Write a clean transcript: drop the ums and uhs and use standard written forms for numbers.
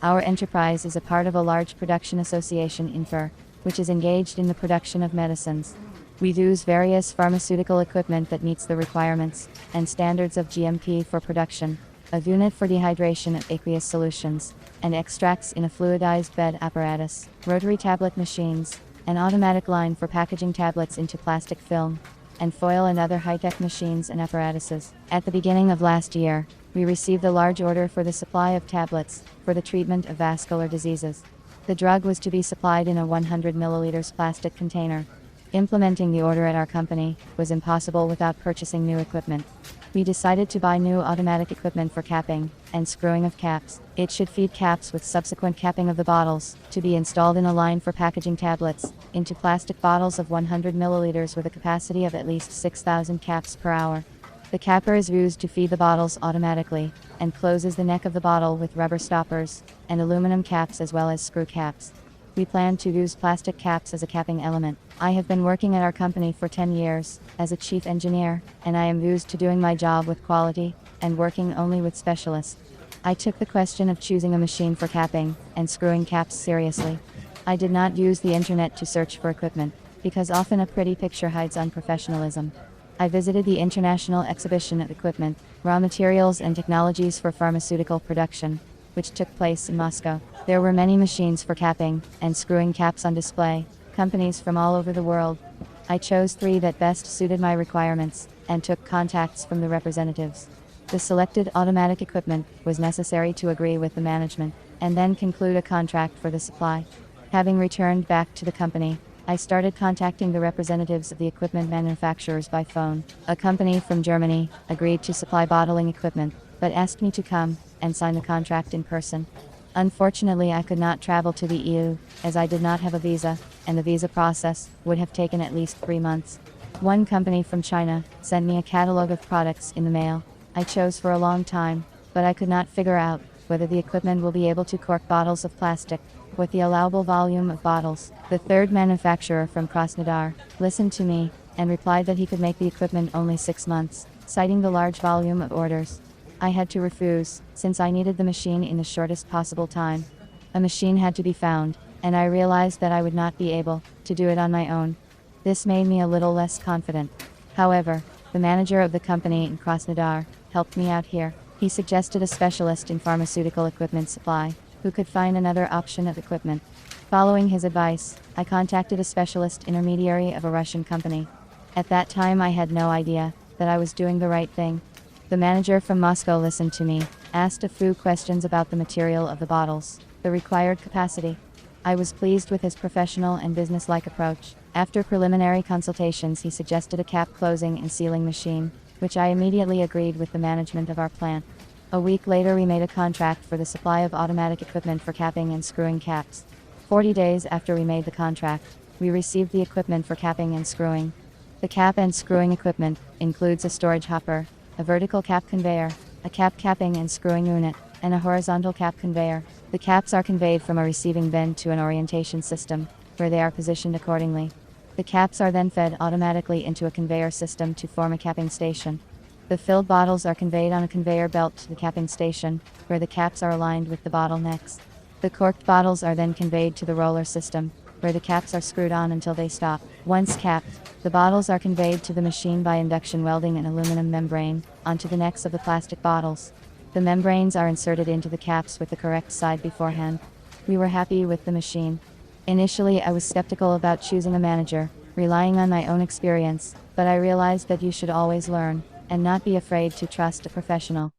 Our enterprise is a part of a large production association in Fur, which is engaged in the production of medicines. We use various pharmaceutical equipment that meets the requirements and standards of GMP for production, a unit for dehydration of aqueous solutions, and extracts in a fluidized bed apparatus, rotary tablet machines, an automatic line for packaging tablets into plastic film, and foil and other high-tech machines and apparatuses. At the beginning of last year, we received a large order for the supply of tablets for the treatment of vascular diseases. The drug was to be supplied in a 100 milliliters plastic container. Implementing the order at our company was impossible without purchasing new equipment. We decided to buy new automatic equipment for capping and screwing of caps. It should feed caps with subsequent capping of the bottles, to be installed in a line for packaging tablets, into plastic bottles of 100 milliliters with a capacity of at least 6,000 caps per hour. The capper is used to feed the bottles automatically, and closes the neck of the bottle with rubber stoppers, and aluminum caps as well as screw caps. We plan to use plastic caps as a capping element. I have been working at our company for 10 years, as a chief engineer, and I am used to doing my job with quality, and working only with specialists. I took the question of choosing a machine for capping and screwing caps seriously. I did not use the internet to search for equipment, because often a pretty picture hides unprofessionalism. I visited the International Exhibition of Equipment, Raw Materials and Technologies for Pharmaceutical Production, which took place in Moscow. There were many machines for capping and screwing caps on display, companies from all over the world. I chose 3 that best suited my requirements, and took contacts from the representatives. The selected automatic equipment was necessary to agree with the management, and then conclude a contract for the supply. Having returned back to the company, I started contacting the representatives of the equipment manufacturers by phone. A company from Germany agreed to supply bottling equipment, but asked me to come and sign the contract in person. Unfortunately, I could not travel to the EU, as I did not have a visa, and the visa process would have taken at least 3 months. One company from China sent me a catalog of products in the mail. I chose for a long time, but I could not figure out whether the equipment will be able to cork bottles of plastic with the allowable volume of bottles. The third manufacturer from Krasnodar listened to me and replied that he could make the equipment only 6 months, citing the large volume of orders. I had to refuse, since I needed the machine in the shortest possible time. A machine had to be found, and I realized that I would not be able to do it on my own. This made me a little less confident. However, the manager of the company in Krasnodar helped me out here. He suggested a specialist in pharmaceutical equipment supply, who could find another option of equipment. Following his advice, I contacted a specialist intermediary of a Russian company. At that time I had no idea that I was doing the right thing. The manager from Moscow listened to me, asked a few questions about the material of the bottles, the required capacity. I was pleased with his professional and business-like approach. After preliminary consultations, he suggested a cap closing and sealing machine, which I immediately agreed with the management of our plant. A week later we made a contract for the supply of automatic equipment for capping and screwing caps. 40 days after we made the contract, we received the equipment for capping and screwing. The cap and screwing equipment includes a storage hopper, a vertical cap conveyor, a cap capping and screwing unit, and a horizontal cap conveyor. The caps are conveyed from a receiving bin to an orientation system, where they are positioned accordingly. The caps are then fed automatically into a conveyor system to form a capping station. The filled bottles are conveyed on a conveyor belt to the capping station, where the caps are aligned with the bottlenecks. The corked bottles are then conveyed to the roller system, where the caps are screwed on until they stop. Once capped, the bottles are conveyed to the machine by induction welding an aluminum membrane onto the necks of the plastic bottles. The membranes are inserted into the caps with the correct side beforehand. We were happy with the machine. Initially I was skeptical about choosing a manager, relying on my own experience, but I realized that you should always learn, and not be afraid to trust a professional.